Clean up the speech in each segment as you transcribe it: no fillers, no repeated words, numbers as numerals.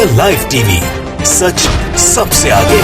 Live TV, सच सबसे आगे।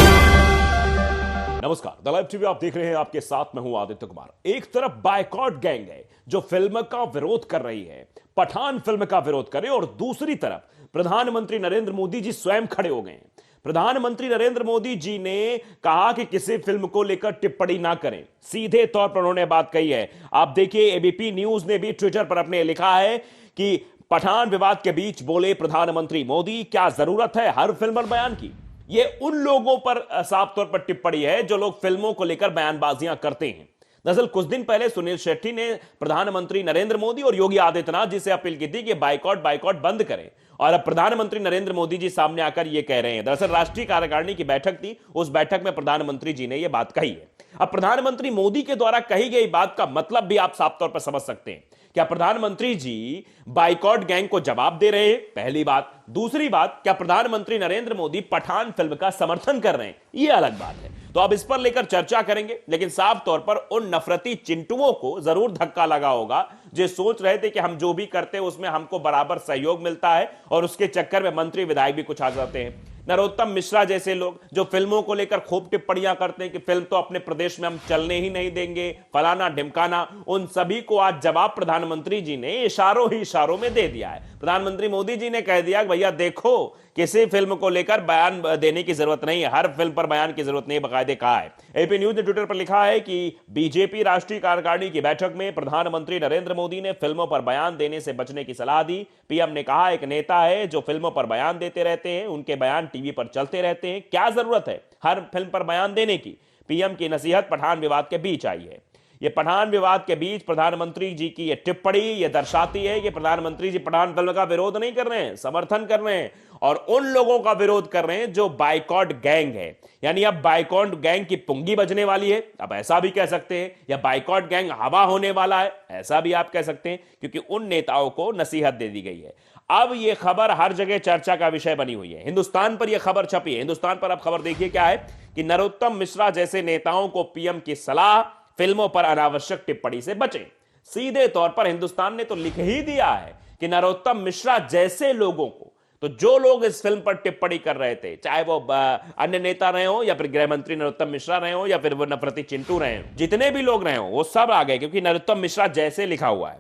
नमस्कार, द लाइव टीवी आप देख रहे हैं। आपके साथ मैं हूं आदित्य कुमार। एक तरफ बायकॉट गैंग है जो फिल्म का विरोध कर रही है, पठान फिल्म का विरोध करे, और दूसरी तरफ प्रधानमंत्री नरेंद्र मोदी जी स्वयं खड़े हो गए हैं। प्रधानमंत्री नरेंद्र मोदी जी ने कहा कि किसी फिल्म को लेकर टिप्पणी ना करें। सीधे तौर पर उन्होंने बात कही है। आप देखिए, एबीपी न्यूज ने भी ट्विटर पर अपने लिखा है कि पठान विवाद के बीच बोले प्रधानमंत्री मोदी, क्या जरूरत है हर फिल्म पर बयान की। ये उन लोगों पर साफ तौर पर टिप्पणी है जो लोग फिल्मों को लेकर बयानबाजियां करते हैं। दरअसल कुछ दिन पहले सुनील शेट्टी ने प्रधानमंत्री नरेंद्र मोदी और योगी आदित्यनाथ जी से अपील की थी कि बाइकॉट बंद करें, और अब प्रधानमंत्री नरेंद्र मोदी जी सामने आकर यह कह रहे हैं। दरअसल राष्ट्रीय कार्यकारिणी की बैठक थी, उस बैठक में प्रधानमंत्री जी ने यह बात कही है। अब प्रधानमंत्री मोदी के द्वारा कही गई बात का मतलब भी आप साफ तौर पर समझ सकते हैं। क्या प्रधानमंत्री जी बाइकॉट गैंग को जवाब दे रहे हैं? पहली बात। दूसरी बात, क्या प्रधानमंत्री नरेंद्र मोदी पठान फिल्म का समर्थन कर रहे हैं? यह अलग बात है। तो अब इस पर लेकर चर्चा करेंगे, लेकिन साफ तौर पर उन नफरती चिंटुओं को जरूर धक्का लगा होगा जो सोच रहे थे कि हम जो भी करते हैं उसमें हमको बराबर सहयोग मिलता है, और उसके चक्कर में मंत्री विधायक भी कुछ आ जाते हैं। नरोत्तम मिश्रा जैसे लोग जो फिल्मों को लेकर खूब टिप्पणियां करते हैं कि फिल्म तो अपने प्रदेश में हम चलने ही नहीं देंगे, फलाना ढिमकाना, उन सभी को आज जवाब प्रधानमंत्री जी ने इशारों ही इशारों में दे दिया है। प्रधानमंत्री मोदी जी ने कह दिया, भैया देखो, किसी फिल्म को लेकर बयान देने की जरूरत नहीं है, हर फिल्म पर बयान की जरूरत नहीं, बाकायदे कहा है। एपी न्यूज ने ट्विटर पर लिखा है कि बीजेपी राष्ट्रीय कार्यकारिणी की बैठक में प्रधानमंत्री नरेंद्र मोदी ने फिल्मों पर बयान देने से बचने की सलाह दी। पीएम ने कहा, एक नेता है जो फिल्मों पर बयान देते रहते हैं, उनके बयान टीवी पर चलते रहते हैं, क्या जरूरत है हर फिल्म पर बयान देने की। पीएम की नसीहत पठान विवाद के बीच आई है। ये पठान विवाद के बीच प्रधानमंत्री जी की ये टिप्पणी ये दर्शाती है कि प्रधानमंत्री जी पठान फिल्म का विरोध नहीं कर रहे हैं, समर्थन कर रहे हैं, और उन लोगों का विरोध कर रहे हैं जो बाइकॉट गैंग है। यानी अब बाइकॉट गैंग की पुंगी बजने वाली है, अब ऐसा भी कह सकते हैं, या बाइकॉट गैंग हवा होने वाला है, ऐसा भी आप कह सकते हैं, क्योंकि उन नेताओं को नसीहत दे दी गई है। अब यह खबर हर जगह चर्चा का विषय बनी हुई है। हिंदुस्तान पर यह खबर छपी है। हिंदुस्तान पर आप खबर देखिए क्या है कि नरोत्तम मिश्रा जैसे नेताओं को पीएम की सलाह, फिल्मों पर अनावश्यक टिप्पणी से बचें। सीधे तौर पर हिंदुस्तान ने तो लिख ही दिया है कि नरोत्तम मिश्रा जैसे लोगों को, तो जो लोग इस फिल्म पर टिप्पणी कर रहे थे, चाहे वो अन्य नेता रहे हो, या फिर गृह मंत्री नरोत्तम मिश्रा रहे हो, या फिर वो नफरती चिंटू रहे हो, जितने भी लोग रहे हो वो सब आ गए, क्योंकि नरोत्तम मिश्रा जैसे लिखा हुआ है।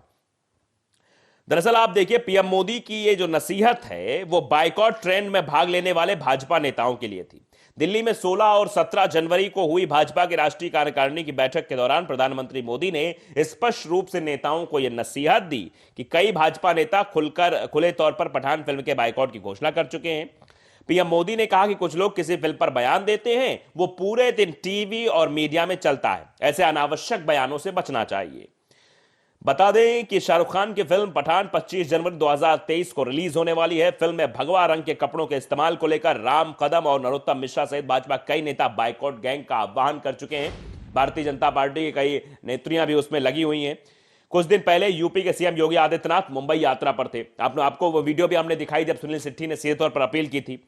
दरअसल आप देखिए, पीएम मोदी की ये जो नसीहत है वो बाइकॉट ट्रेंड में भाग लेने वाले भाजपा नेताओं के लिए थी। दिल्ली में 16 और 17 जनवरी को हुई भाजपा की राष्ट्रीय कार्यकारिणी की बैठक के दौरान प्रधानमंत्री मोदी ने स्पष्ट रूप से नेताओं को यह नसीहत दी कि कई भाजपा नेता खुले तौर पर पठान फिल्म के बाइकॉट की घोषणा कर चुके हैं। पीएम मोदी ने कहा कि कुछ लोग किसी फिल्म पर बयान देते हैं, वो पूरे दिन टीवी और मीडिया में चलता है, ऐसे अनावश्यक बयानों से बचना चाहिए। बता दें कि शाहरुख खान की फिल्म पठान 25 जनवरी 2023 को रिलीज होने वाली है। फिल्म में भगवा रंग के कपड़ों के इस्तेमाल को लेकर राम कदम और नरोत्तम मिश्रा सहित भाजपा कई नेता बाइकॉट गैंग का आह्वान कर चुके हैं। भारतीय जनता पार्टी की कई नेत्रियां भी उसमें लगी हुई हैं। कुछ दिन पहले यूपी के सीएम योगी आदित्यनाथ मुंबई यात्रा पर थे। आपको वो वीडियो भी हमने दिखाई जब सुनील शेट्टी ने सीधे तौर पर अपील की थी।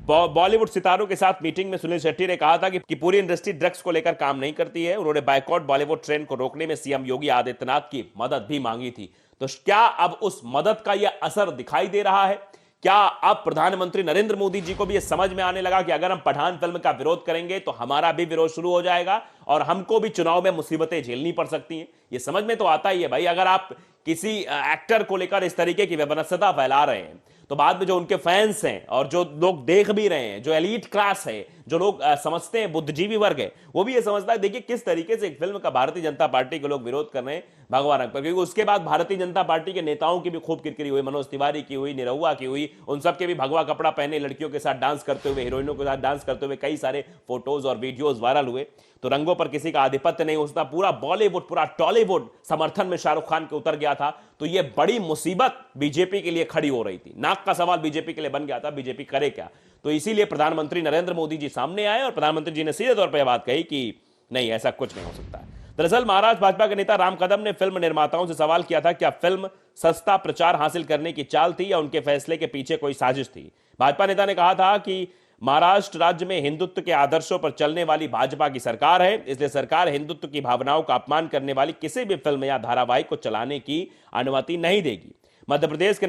बॉलीवुड सितारों के साथ मीटिंग में सुनील शेट्टी ने कहा था कि पूरी इंडस्ट्री ड्रग्स को लेकर काम नहीं करती है। उन्होंने बाइकॉट बॉलीवुड ट्रेंड को रोकने में सीएम योगी आदित्यनाथ की मदद भी मांगी थी। तो क्या अब उस मदद का यह असर दिखाई दे रहा है? क्या अब प्रधानमंत्री नरेंद्र मोदी जी को भी यह समझ में आने लगा कि अगर हम पठान फिल्म का विरोध करेंगे तो हमारा भी विरोध शुरू हो जाएगा और हमको भी चुनाव में मुसीबतें झेलनी पड़ सकती हैं? यह समझ में तो आता ही है भाई। अगर आप किसी एक्टर को लेकर इस तरीके की विवनस्यता फैला रहे हैं तो बाद में जो उनके फैंस हैं और जो लोग देख भी रहे हैं, जो एलीट क्लास है, जो लोग समझते हैं, बुद्धिजीवी वर्ग है, वो भी ये समझता है। देखिए किस तरीके से एक फिल्म का भारतीय जनता पार्टी के लोग विरोध कर रहे हैं भगवा रंग पर, क्योंकि उसके बाद भारतीय जनता पार्टी के नेताओं की भी खूब किरकिरी हुई। मनोज तिवारी की हुई, निरहुआ की हुई, उन सब के भी भगवा कपड़ा पहने लड़कियों के साथ डांस करते हुए, हीरोइनों के साथ डांस करते हुए कई सारे फोटोज और वीडियोज वायरल हुए। तो रंगों पर किसी का आधिपत्य नहीं होता। पूरा बॉलीवुड, पूरा टॉलीवुड समर्थन में शाहरुख खान के उतर गया था। तो यह बड़ी मुसीबत बीजेपी के लिए खड़ी हो रही थी। नाक का सवाल बीजेपी के लिए बन गया था, बीजेपी करे क्या। तो इसीलिए प्रधानमंत्री नरेंद्र मोदी जी सामने आए और प्रधानमंत्री जी ने सीधे तौर पर यह बात कही कि नहीं, ऐसा कुछ नहीं हो सकता। दरअसल महाराष्ट्र भाजपा के नेता राम कदम ने फिल्म निर्माताओं से सवाल किया था, क्या फिल्म सस्ता प्रचार हासिल करने की चाल थी या उनके फैसले के पीछे कोई साजिश थी। भाजपा नेता ने कहा था कि महाराष्ट्र राज्य में हिंदुत्व के आदर्शों पर चलने वाली भाजपा की सरकार है, इसलिए सरकार हिंदुत्व की भावनाओं का अपमान करने वाली किसी भी फिल्म या धारावाहिक को चलाने की अनुमति नहीं देगी। मध्य प्रदेश के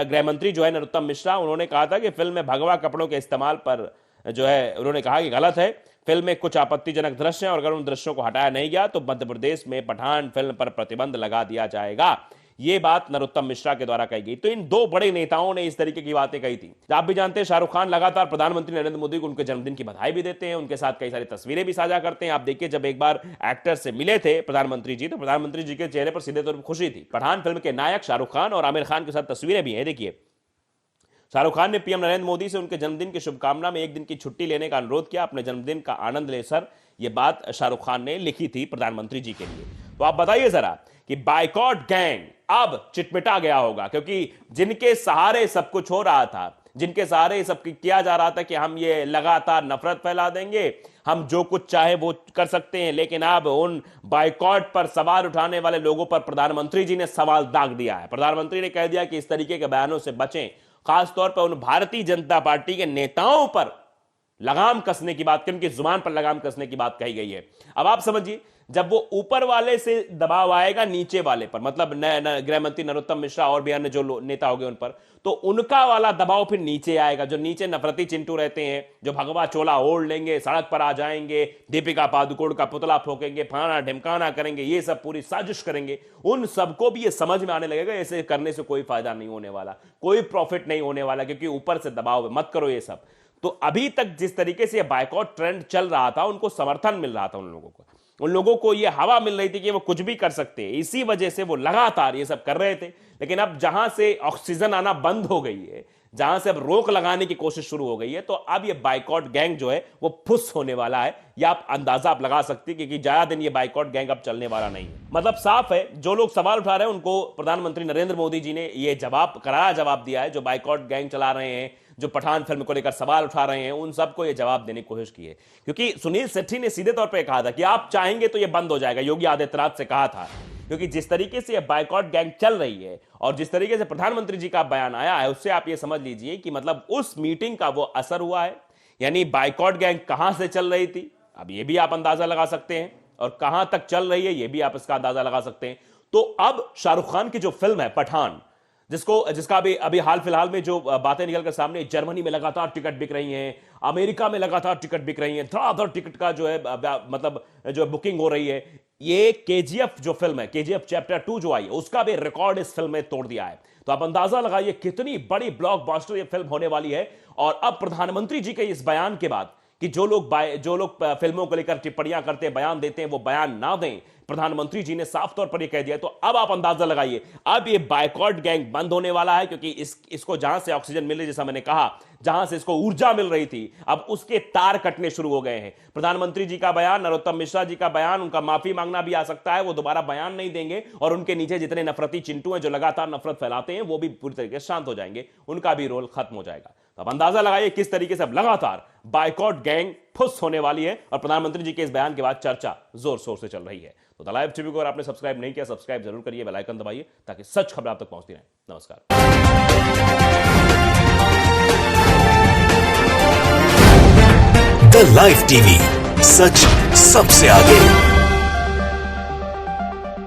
गृह मंत्री जो है नरोत्तम मिश्रा, उन्होंने कहा था कि फिल्म में भगवा कपड़ों के इस्तेमाल पर जो है उन्होंने कहा कि गलत है, फिल्म में कुछ आपत्तिजनक दृश्य हैं और अगर उन दृश्यों को हटाया नहीं गया तो मध्य प्रदेश में पठान फिल्म पर प्रतिबंध लगा दिया जाएगा। ये बात नरोत्तम मिश्रा के द्वारा कही गई। तो इन दो बड़े नेताओं ने इस तरीके की बातें कही थी। आप भी जानते हैं शाहरुख खान लगातार प्रधानमंत्री नरेंद्र मोदी को उनके जन्मदिन की बधाई भी देते हैं, उनके साथ कई सारी तस्वीरें भी साझा करते हैं। आप देखिए, जब एक बार एक्टर से मिले थे प्रधानमंत्री जी, तो प्रधानमंत्री जी के चेहरे पर सीधे तौर पर खुशी थी। पठान फिल्म के नायक शाहरुख खान और आमिर खान के साथ तस्वीरें भी हैं। देखिए, शाहरुख खान ने पीएम नरेंद्र मोदी से उनके जन्मदिन की शुभकामना में एक दिन की छुट्टी लेने का अनुरोध किया। अपने जन्मदिन का आनंद ले सर, यह बात शाहरुख खान ने लिखी थी प्रधानमंत्री जी के लिए। तो आप बताइए जरा कि बायकॉट गैंग अब चिटमिटा गया होगा, क्योंकि जिनके सहारे सब कुछ हो रहा था, जिनके सहारे सब किया जा रहा था कि हम ये लगातार नफरत फैला देंगे, हम जो कुछ चाहे वो कर सकते हैं, लेकिन अब उन बायकॉट पर सवाल उठाने वाले लोगों पर प्रधानमंत्री जी ने सवाल दाग दिया है। प्रधानमंत्री ने कह दिया कि इस तरीके के बयानों से बचें, खासतौर पर उन भारतीय जनता पार्टी के नेताओं पर लगाम कसने की बात, उनकी जुबान पर लगाम कसने की बात कही गई है। अब आप समझिए, जब वो ऊपर वाले से दबाव आएगा नीचे वाले पर, मतलब गृह मंत्री नरोत्तम मिश्रा और भी अन्य जो नेता हो गए उन पर, तो उनका वाला दबाव फिर नीचे आएगा। जो नीचे नफरती चिंटू रहते हैं, जो भगवा चोला ओढ़ लेंगे, सड़क पर आ जाएंगे, दीपिका पादुकोण का पुतला फूकेंगे, फलाना ढिमकाना करेंगे, ये सब पूरी साजिश करेंगे, उन सबको भी ये समझ में आने लगेगा ऐसे करने से कोई फायदा नहीं होने वाला, कोई प्रॉफिट नहीं होने वाला, क्योंकि ऊपर से दबाव है, मत करो ये सब। तो अभी तक जिस तरीके से बायकॉट ट्रेंड चल रहा था, उनको समर्थन मिल रहा था, उन लोगों को ये हवा मिल रही थी कि वो कुछ भी कर सकते हैं, इसी वजह से वो लगातार ये सब कर रहे थे। लेकिन अब जहां से ऑक्सीजन आना बंद हो गई है, जहां से अब रोक लगाने की कोशिश शुरू हो गई है, तो अब ये बायकॉट गैंग जो है वो फुस होने वाला है। या आप अंदाजा आप लगा सकते हैं, क्योंकि ज्यादा दिन ये बायकॉट गैंग अब चलने वाला नहीं है। मतलब साफ है, जो लोग सवाल उठा रहे हैं उनको प्रधानमंत्री नरेंद्र मोदी जी ने ये करारा जवाब दिया है। जो बायकॉट गैंग चला रहे हैं, जो पठान फिल्म को लेकर सवाल उठा रहे हैं, उन सबको ये जवाब देने की कोशिश की है। क्योंकि सुनील शेट्टी ने सीधे तौर पर कहा था कि आप चाहेंगे तो ये बंद हो जाएगा, योगी आदित्यनाथ से कहा था। क्योंकि जिस तरीके से बायकॉट गैंग चल रही है और जिस तरीके से प्रधानमंत्री जी का बयान आया है, उससे आप ये समझ लीजिए कि मतलब उस मीटिंग का वो असर हुआ है। यानी बायकॉट गैंग कहां से चल रही थी, अब ये भी आप अंदाजा लगा सकते हैं, और कहां तक चल रही है ये भी आप इसका अंदाजा लगा सकते हैं। तो अब शाहरुख खान की जो फिल्म है पठान, जिसका अभी हाल फिलहाल में जो बातें निकलकर सामने, जर्मनी में लगातार टिकट बिक रही हैं, अमेरिका में लगातार टिकट बिक रही हैं, धड़ाधड़ टिकट का जो है मतलब जो बुकिंग हो रही है। ये केजीएफ जो फिल्म है, केजीएफ चैप्टर 2 जो आई है, उसका भी रिकॉर्ड इस फिल्म में तोड़ दिया है। तो आप अंदाजा लगाइए कितनी बड़ी ब्लॉकबस्टर ये फिल्म होने वाली है। और अब प्रधानमंत्री जी के इस बयान के बाद कि जो लोग फिल्मों को लेकर टिप्पणियां करते हैं, बयान देते हैं, वो बयान ना दें, प्रधानमंत्री जी ने साफ तौर पर यह कह दिया। तो अब आप अंदाजा लगाइए, अब ये बायकॉट गैंग बंद होने वाला है, क्योंकि इसको जहां से ऑक्सीजन मिल रही, जैसा मैंने कहा, जहां से इसको ऊर्जा मिल रही थी, अब उसके तार कटने शुरू हो गए हैं। प्रधानमंत्री जी का बयान, नरोत्तम मिश्रा जी का बयान, उनका माफी मांगना भी आ सकता है, वो दोबारा बयान नहीं देंगे, और उनके नीचे जितने नफरती चिंटू हैं जो लगातार नफरत फैलाते हैं, वो भी पूरी तरीके से शांत हो जाएंगे, उनका भी रोल खत्म हो जाएगा। तो अब अंदाजा लगाइए किस तरीके से अब लगातार बायकॉट गैंग फुस होने वाली है, और प्रधानमंत्री जी के इस बयान के बाद चर्चा जोर शोर से चल रही है। तो द लाइव टीवी को अगर आपने सब्सक्राइब नहीं किया, सब्सक्राइब जरूर करिए, बेल आइकन दबाइए, ताकि सच खबर आप तक पहुंचती रहे। नमस्कार। द लाइव टीवी, सच सबसे आगे।